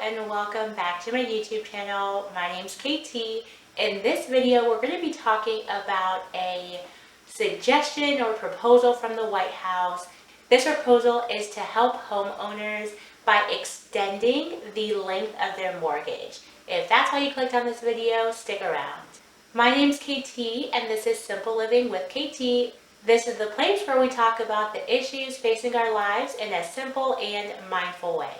and welcome back to my YouTube channel. My name's KT. In this video, we're going to be talking about a suggestion or proposal from the White House. This proposal is to help homeowners by extending the length of their mortgage. If that's why you clicked on this video, stick around. My name's KT and this is Simple Living with KT. This is the place where we talk about the issues facing our lives in a simple and mindful way.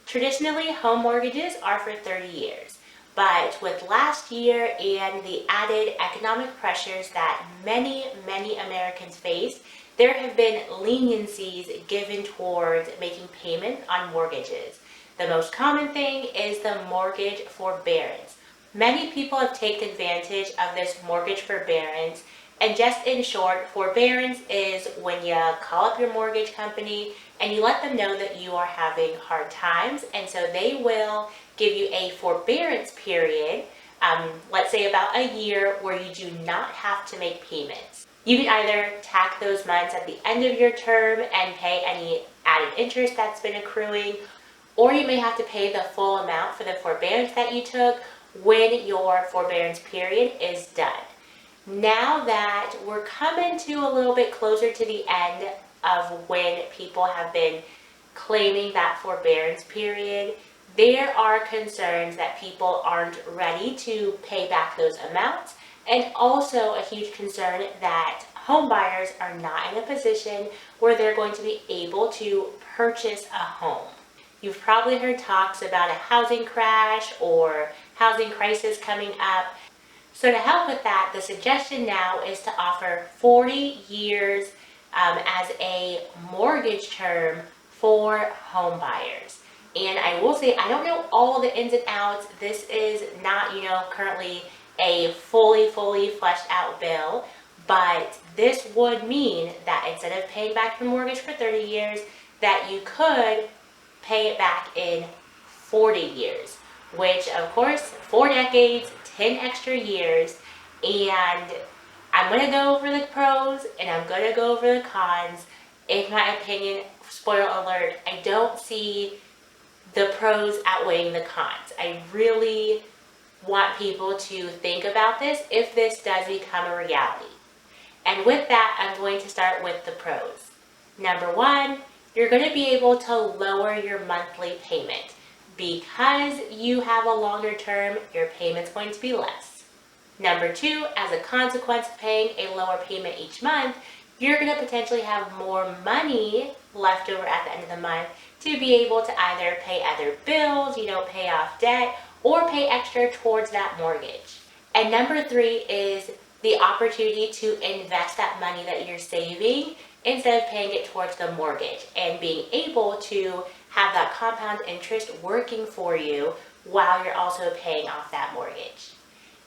Traditionally, home mortgages are for 30 years, but with last year and the added economic pressures that many Americans face, there have been leniencies given towards making payments on mortgages. The most common thing is the mortgage forbearance. Many people have taken advantage of this mortgage forbearance, and just in short, forbearance is when you call up your mortgage company and you let them know that you are having hard times, and so they will give you a forbearance period, let's say about a year, where you do not have to make payments. You can either tack those months at the end of your term and pay any added interest that's been accruing, or you may have to pay the full amount for the forbearance that you took when your forbearance period is done. Now that we're coming to a little bit closer to the end of when people have been claiming that forbearance period, there are concerns that people aren't ready to pay back those amounts, and also a huge concern that home buyers are not in a position where they're going to be able to purchase a home. You've probably heard talks about a housing crash or housing crisis coming up. So to help with that, the suggestion now is to offer 40 years as a mortgage term for home buyers. And I will say, I don't know all the ins and outs. This is not, currently a fully fleshed out bill, but this would mean that instead of paying back your mortgage for 30 years, that you could pay it back in 40 years, which of course, 4 decades, 10 extra years. And I'm going to go over the pros and I'm going to go over the cons. In my opinion, spoiler alert, I don't see the pros outweighing the cons. I really want people to think about this if this does become a reality. And with that, I'm going to start with the pros. Number one, you're going to be able to lower your monthly payment. Because you have a longer term, your payment's going to be less. Number two, as a consequence of paying a lower payment each month, you're going to potentially have more money left over at the end of the month to be able to either pay other bills, pay off debt, or pay extra towards that mortgage. And number three is the opportunity to invest that money that you're saving instead of paying it towards the mortgage, and being able to have that compound interest working for you while you're also paying off that mortgage.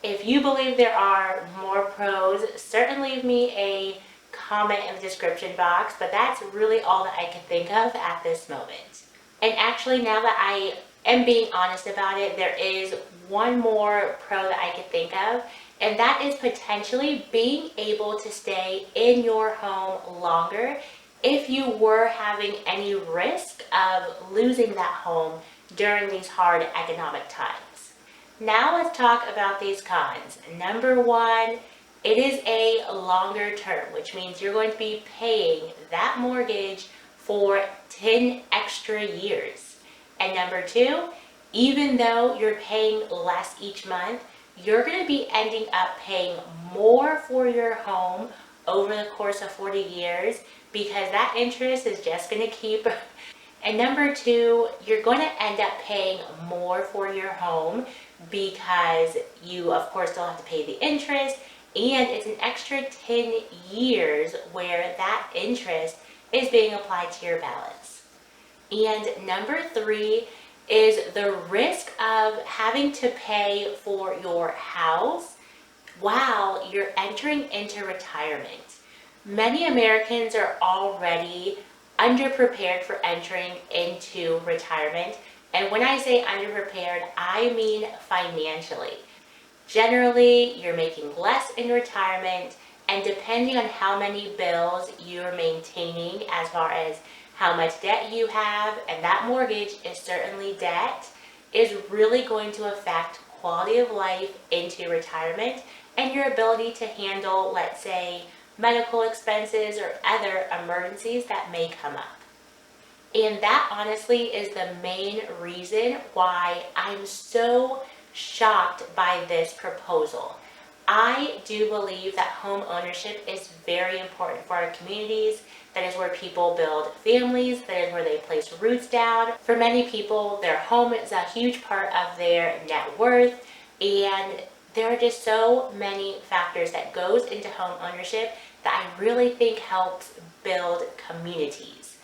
If you believe there are more pros, certainly leave me a comment in the description box, but that's really all that I can think of at this moment. And actually, now that I am being honest about it, there is one more pro that I could think of, and that is potentially being able to stay in your home longer if you were having any risk of losing that home during these hard economic times. Now let's talk about these cons. Number one, it is a longer term, which means you're going to be paying that mortgage for 10 extra years. And number two, even though you're paying less each month, you're going to be ending up paying more for your home over the course of 40 years, because that interest is just going to keep. And number two, you're going to end up paying more for your home because you, of course, still have to pay the interest, and it's an extra 10 years where that interest is being applied to your balance. And number three is the risk of having to pay for your house while you're entering into retirement. Many Americans are already underprepared for entering into retirement. And when I say underprepared, I mean financially. Generally, you're making less in retirement, and depending on how many bills you're maintaining as far as how much debt you have, and that mortgage is certainly debt, is really going to affect quality of life into retirement and your ability to handle, let's say, medical expenses or other emergencies that may come up. And that honestly is the main reason why I'm so shocked by this proposal. I do believe that home ownership is very important for our communities. That is where people build families. That is where they place roots down. For many people, their home is a huge part of their net worth. And there are just so many factors that goes into home ownership that I really think helps build communities.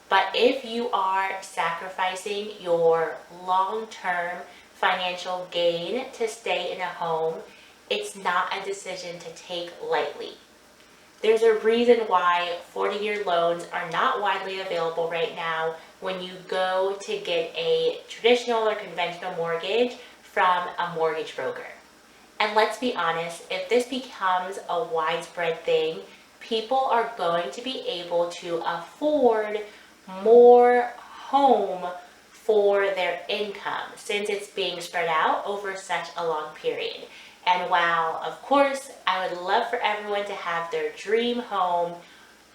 But if you are sacrificing your long-term financial gain to stay in a home, it's not a decision to take lightly. There's a reason why 40-year loans are not widely available right now when you go to get a traditional or conventional mortgage from a mortgage broker. And let's be honest, if this becomes a widespread thing, people are going to be able to afford more home for their income since it's being spread out over such a long period. And while, of course, I would love for everyone to have their dream home,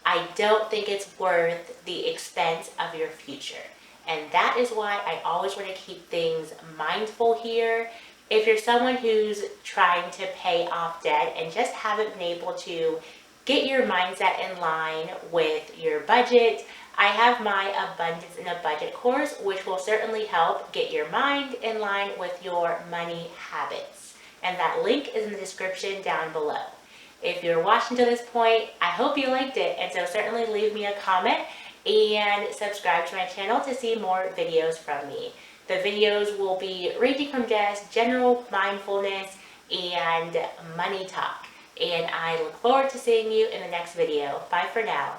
I don't think it's worth the expense of your future. And that is why I always want to keep things mindful here. If you're someone who's trying to pay off debt and just haven't been able to get your mindset in line with your budget, I have my Abundance in a Budget course, which will certainly help get your mind in line with your money habits. And that link is in the description down below. If you're watching to this point, I hope you liked it, and so certainly leave me a comment and subscribe to my channel to see more videos from me. The videos will be ranging from just general mindfulness and money talk. And I look forward to seeing you in the next video. Bye for now.